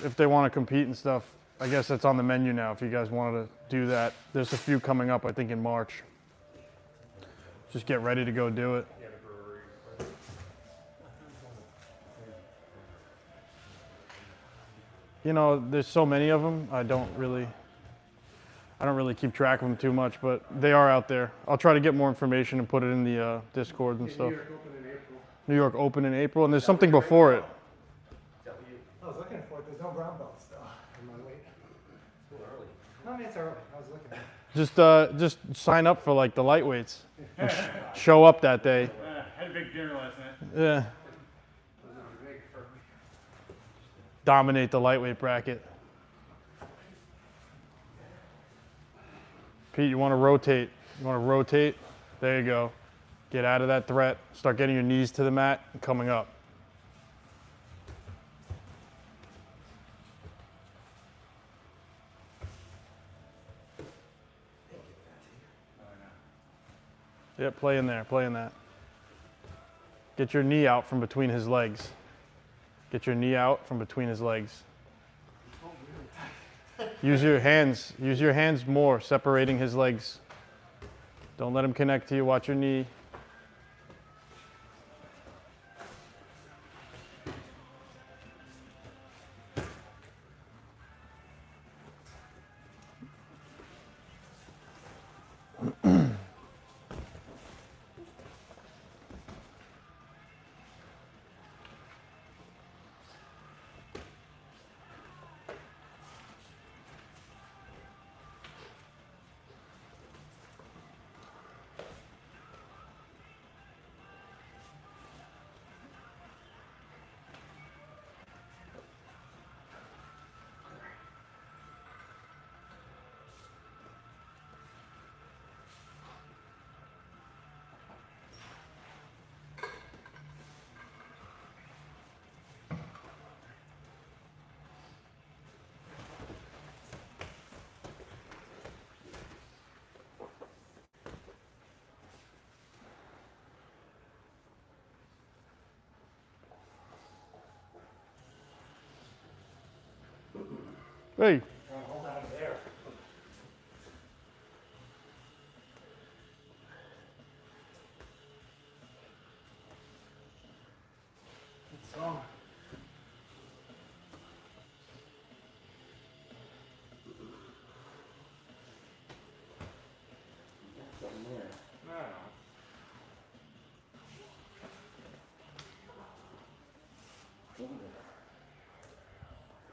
if they want to compete and stuff. I guess that's on the menu now. If you guys wanted to do that, there's a few coming up. I think in March. Just get ready to go do it. You know, there's so many of them. I don't really keep track of them too much, but they are out there. I'll try to get more information and put it in the Discord and stuff. New York Open in April. New York Open in April, and there's something before it. I was looking for it. There's no brown belts still in my weight. Too early. No, I mean, it's early. I was looking at it. Just sign up for like the lightweights. And show up that day. Had a big dinner last night. Yeah. Dominate the lightweight bracket. Pete, you want to rotate. You want to rotate. There you go. Get out of that threat. Start getting your knees to the mat and coming up. Yep, play in there, play in that. Get your knee out from between his legs. Get your knee out from between his legs. Use your hands more, separating his legs. Don't let him connect to you. Watch your knee. Hey.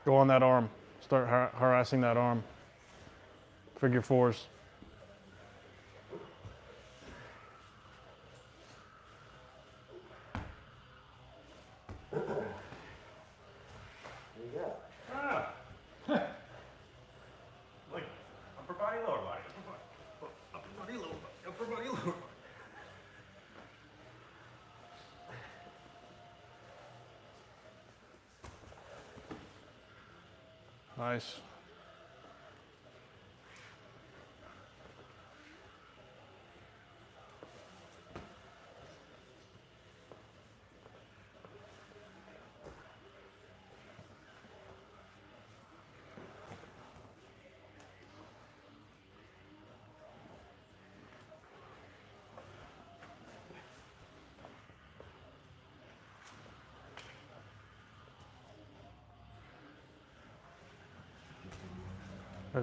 Go on that arm. Start harassing that arm. Figure fours. Like upper body, lower body, upper body, lower body, upper body, lower body. Nice.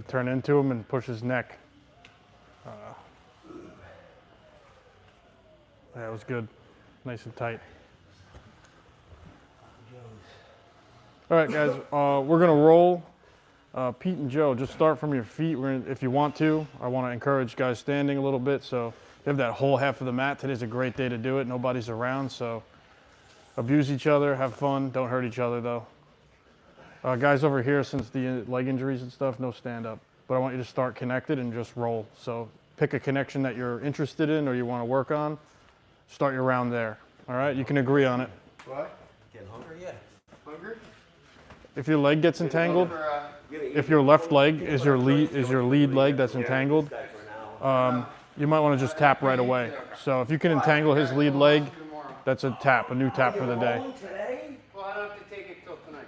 Turn into him and push his neck. That was good. Nice and tight. All right, guys, we're gonna roll. Pete and Joe, just start from your feet if you want to. I want to encourage guys standing a little bit. So if you have that whole half of the mat, today's a great day to do it. Nobody's around, so abuse each other, have fun. Don't hurt each other, though. Guys over here, since the leg injuries and stuff, no stand up. But I want you to start connected and just roll. So pick a connection that you're interested in or you want to work on. Start your round there. All right, you can agree on it. What? Getting hungry yet? Hungry? If your leg gets entangled, if your left leg is your lead leg that's entangled, you might want to just tap right away. So if you can entangle his lead leg, that's a tap, a new tap for the day. Today? Well, I don't have to take it till tonight.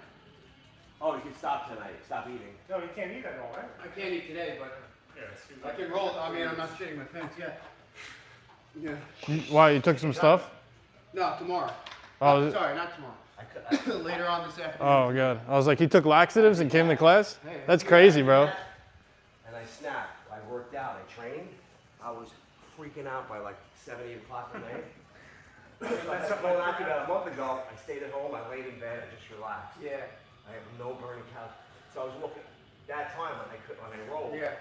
Oh, you can stop tonight. Stop eating. No, you can't eat that all, right? I can't eat today, but Yeah, I can roll. I mean, I'm not shitting my pants yet. Yeah. Why, you took some stuff? No, tomorrow. Oh, Sorry, not tomorrow. Later on this afternoon. oh, God. I was like, he took laxatives and came to class? That's crazy, bro. And I snapped. I worked out. I trained. I was freaking out by like 7, 8 o'clock at night. So I took my knocked about a month ago. I stayed at home. I laid in bed. I just relaxed. Yeah. I have no burning couch. So I was looking. That time when I rolled. Yeah.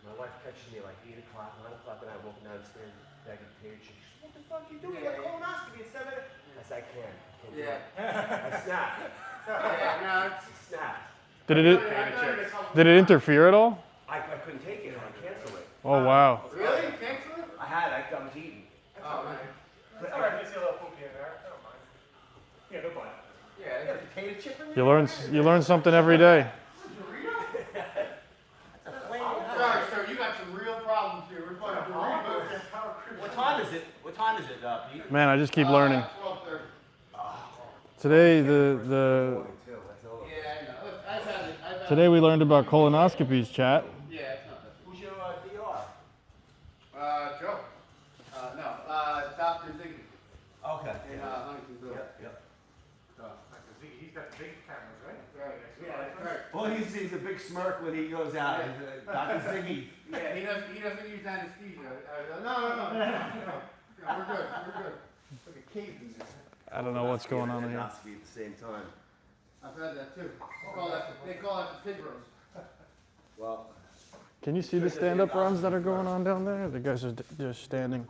My wife catches me like 8 o'clock, 9 o'clock, and I walk downstairs, bag of potatoes. She goes, "What the fuck are you doing? You got colonoscopy at 7 a.m." I said, "I can't. Do Yeah. it." I snapped. Yeah. No, it's. I snapped. Did it interfere at all? I couldn't take it. I canceled it. Oh, wow. Really? Cancel it? I was eating. Oh, man. It's all right if you see a little poopy in there. I don't mind. Yeah, no bite. Yeah. You got a potato chip in there? You learn something every day. Sorry, sir. You got some real problems here. We're playing Doritos. What time is it? What time is it, Pete? Man, I just keep learning. 12:30. Today, Yeah, I know. I've had today we learned about colonoscopies, chat. Yeah, it's not that. Who's your DR? Joe. big smirk when he goes out. Dr. Ziggy. Yeah, he doesn't use anesthesia. No. We're good. It's like a cave in there. I don't know what's going on here. Endoscopy at the same time. I've had that too. They call it the pig roast. Well, Can you see the stand-up runs that are going on down there? The guys are just standing.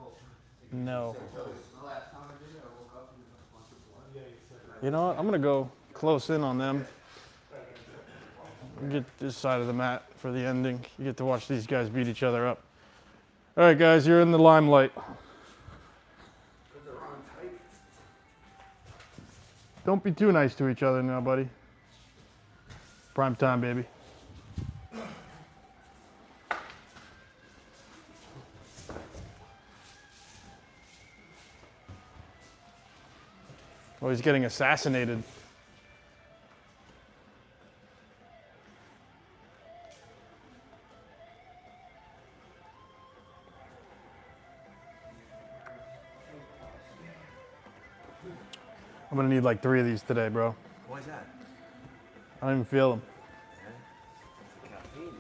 No. The last time I did it, I woke up and there was a bunch of blood. You know what? I'm gonna go close in on them. Get this side of the mat for the ending. You get to watch these guys beat each other up. All right, guys, you're in the limelight. Don't be too nice to each other now, buddy. Prime time, baby. Oh, he's getting assassinated. I'm gonna need like 3 of these today, bro. why is that? I don't even feel them. It's caffeine, man.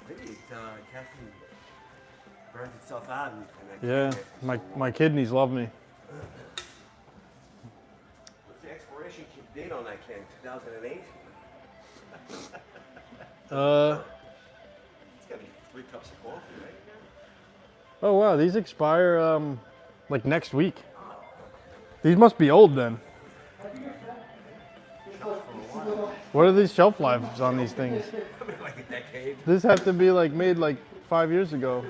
Maybe it's caffeine burns itself out. Yeah, my kidneys love me. What's the expiration date on that can? 2008? It's gotta be 3 cups of coffee, right? Oh wow, these expire like next week. These must be old then. What are these shelf lives on these things? Like a decade. This had to be like made like 5 years ago.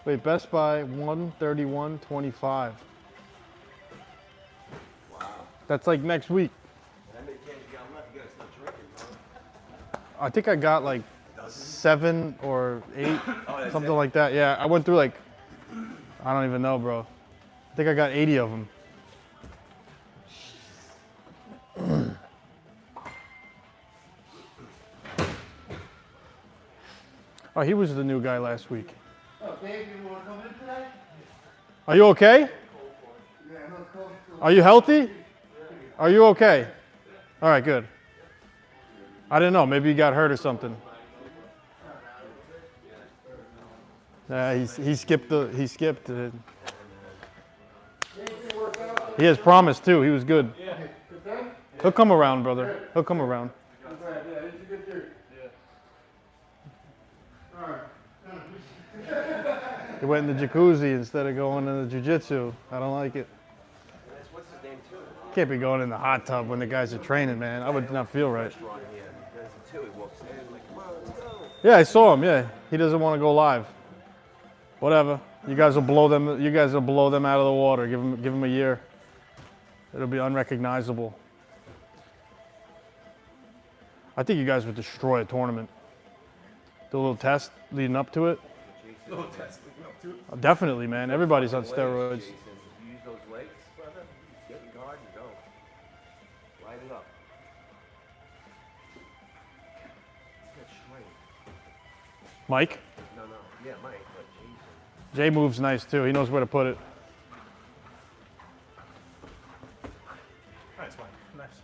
Wait, Best Buy 131.25. Wow. That's like next week. How many cans you got left? You gotta start drinking, bro. I think I got like 7 or 8, that's something it? like that. Yeah, I went through like, I don't even know, bro. I think I got 80 of them. Oh, he was the new guy last week. Oh, Dave, you want to come in today? Are you okay? Yeah, no, cold. Are you healthy? Are you okay? All right, good. I didn't know. Maybe you got hurt or something. He skipped. He has promise too. He was good. He'll come around, brother. He'll come around. Yeah, he's a good dude. All right. He went in the jacuzzi instead of going in the jiu-jitsu. I don't like it. What's his name, too? Can't be going in the hot tub when the guys are training, man. I would not feel right. Restaurant here. He does it, too. He walks in, like, come on, let's go. Yeah, I saw him. Yeah, he doesn't want to go live. Whatever. You guys will blow them. You guys will blow them out of the water. Give them a year. It'll be unrecognizable. I think you guys would destroy a tournament. Do a little test leading up to it. Little test leading up to it. Definitely, man. Everybody's on Legs, steroids. Jason. If you use those legs, brother, get in guard and go. Light it up. Get straight. Mike? No. Yeah, Mike, but Jason. Jay moves nice too. He knows where to put it. Nice one. Nice.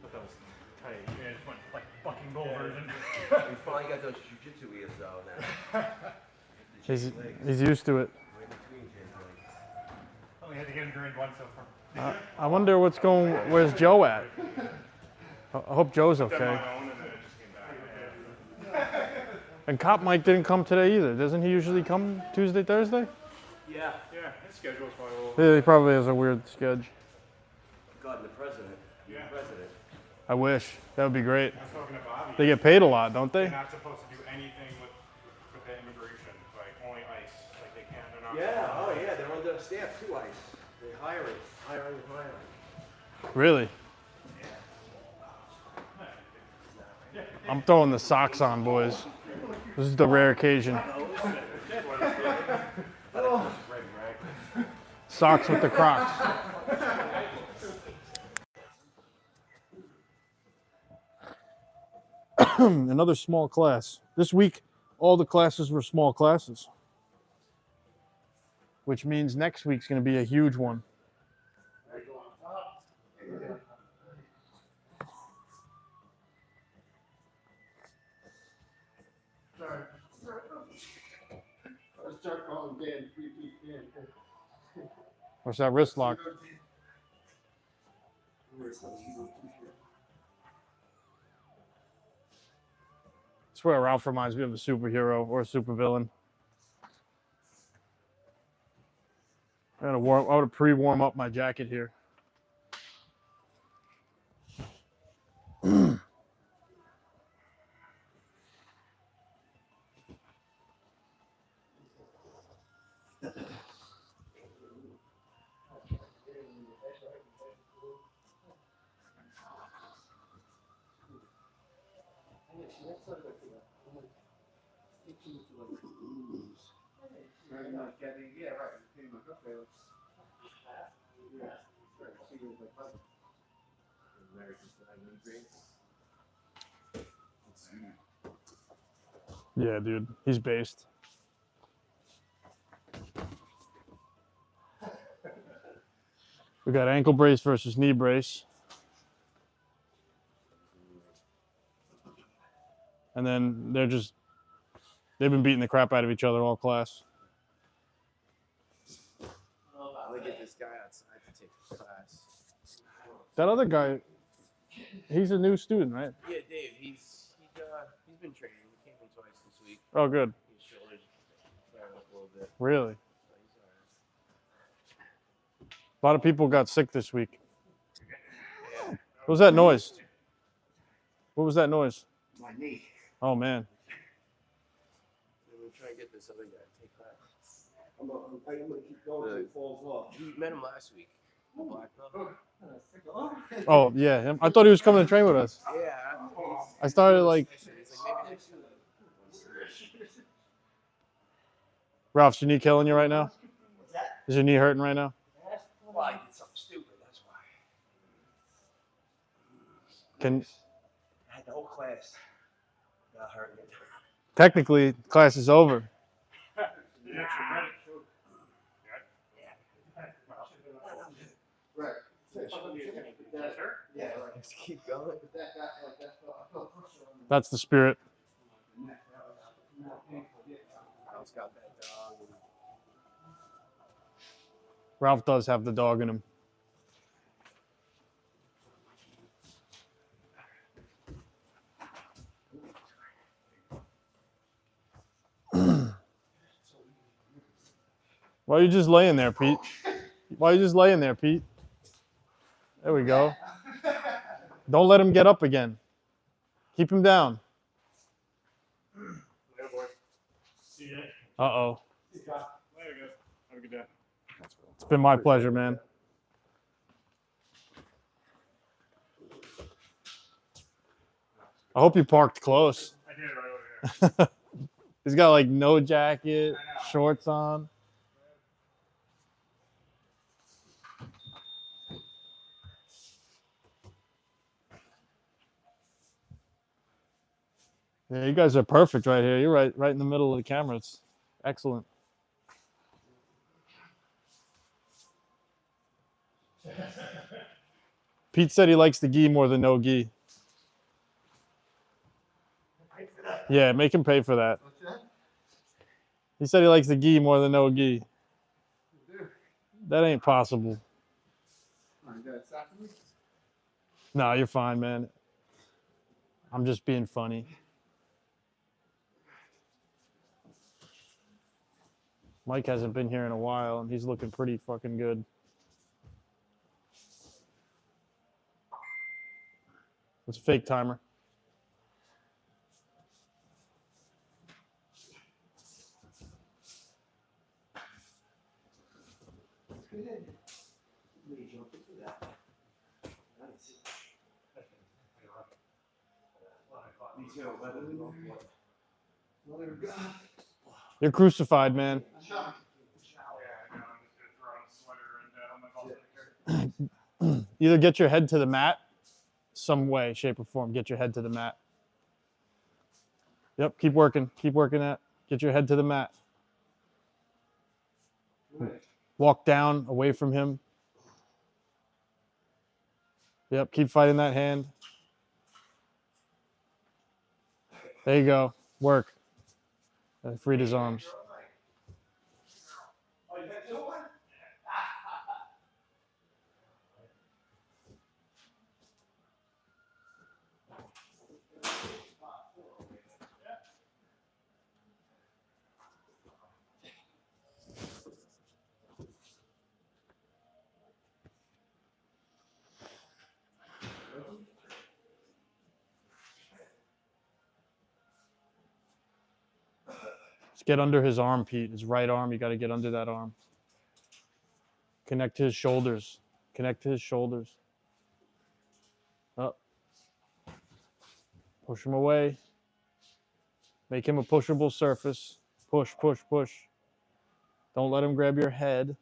But that was tight. Yeah, just went like fucking goal version. We finally got those jiu-jitsu ears though now. He's used to it. We're in between Jay's legs. Only had to get him drained once so far. I wonder where's Joe at? I hope Joe's okay. My own, and then it just came back. And Cop Mike didn't come today either. Doesn't he usually come Tuesday, Thursday? Yeah. Yeah, his schedule's probably a little. Yeah, he probably has a weird schedule. God, and the president. Yeah. The president. I wish. That would be great. I was talking to Bobby. They get paid a lot, don't They're they? not supposed to do anything with the immigration, like only ICE. Like they can't. They're not. Yeah, oh yeah, they're under staff too, ICE. They're hiring. Really? I'm throwing the socks on, boys. This is the rare occasion. Socks with the Crocs. Another small class. This week, all the classes were small classes, which means next week's going to be a huge one. What's that wrist lock? I swear Ralph reminds me of a superhero or a supervillain. I ought to pre-warm up my jacket here. Yeah, right. Came like, okay, let's. Yeah. Right. See you like that. Yeah, dude, he's based. We got ankle brace versus knee brace. And then they've been beating the crap out of each other all class. I'm gonna get this guy outside to take a class. That other guy, he's a new student, right? Yeah, Dave. He's been training. He came in twice this week. Oh, good. His shoulders flared up a little bit. Really? So he's all right. A lot of people got sick this week. What was that noise? What was that noise? My knee. Oh, man. I'm gonna try and get this other guy to take class. I'm gonna keep going until he falls off. You met him last week. The black belt. Oh, yeah. Him. I thought he was coming to train with us. Yeah. I started like, He's like maybe next week. Ralph, is your knee killing you right now? What's that? Is your knee hurting right now? Well, I did something stupid. That's why. I had the whole class. Not hurting it. Technically, class is over. Right. Yeah, let's keep going. That's the spirit. Ralph's got that dog. Ralph does have the dog in him. Why are you just laying there, Pete? Why are you just laying there, Pete? There we go. Don't let him get up again. Keep him down. Uh-oh. Have a good day. It's been my pleasure, man. I hope you parked close. I did right over here. He's got like no jacket, shorts on. Yeah, you guys are perfect right here. You're right in the middle of the camera. It's excellent. Pete said he likes the gi more than no gi. Yeah, make him pay for that. What's that? He said he likes the gi more than no gi. That ain't possible. You got a sack for me? No, you're fine, man. I'm just being funny. Mike hasn't been here in a while, and he's looking pretty fucking good. It's a fake timer. Me too. You're crucified, man. Yeah, I know. I'm just gonna throw on a sweater and I'm like, I'll take care. Either get your head to the mat, some way, shape, or form. Get your head to the mat. Yep, keep working. Keep working that. Get your head to the mat. Walk down, away from him. Yep, keep fighting that hand. There you go. Work. That freed his arms. Let's get under his arm, Pete. His right arm. You got to get under that arm. Connect to his shoulders. Connect to his shoulders. Up. Push him away. Make him a pushable surface. Push, push, push. Don't let him grab your head.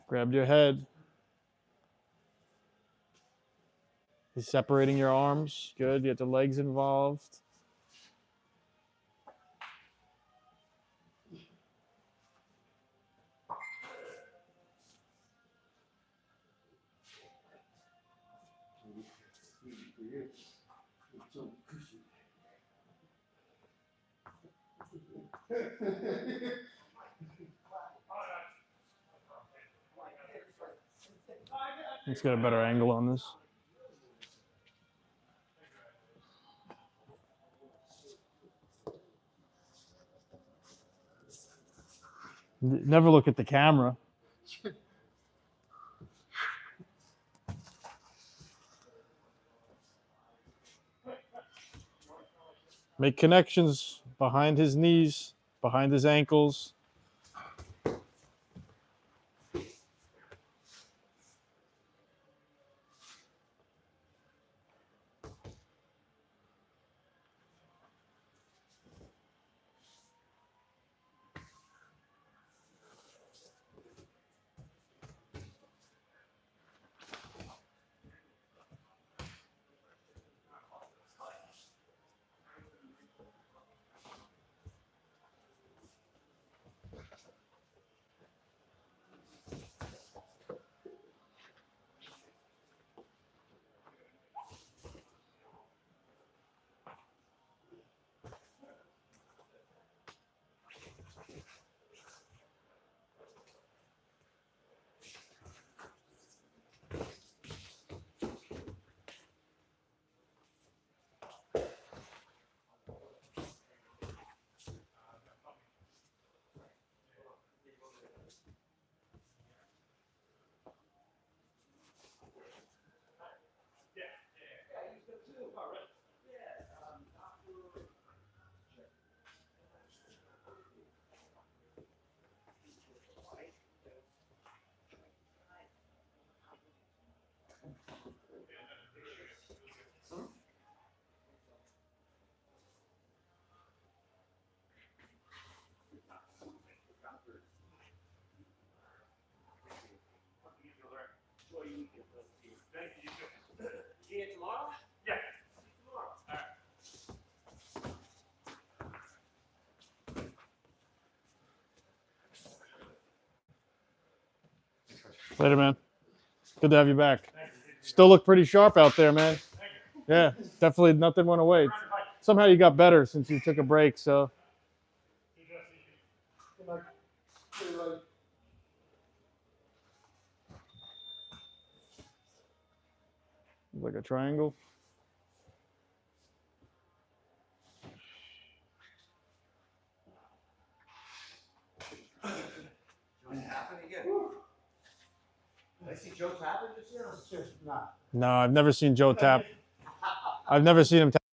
Grab your head. He's separating your arms. Good. You get the legs involved. Let's get a better angle on this. Never look at the camera. Make connections behind his knees, behind his ankles. Later, man. Good to have you back. Still look pretty sharp out there, man. Yeah, definitely nothing went away. Somehow you got better since you took a break, so. Like a triangle. Did I see Joe tapping just now? It's just not. No, I've never seen Joe tap. I've never seen him tap.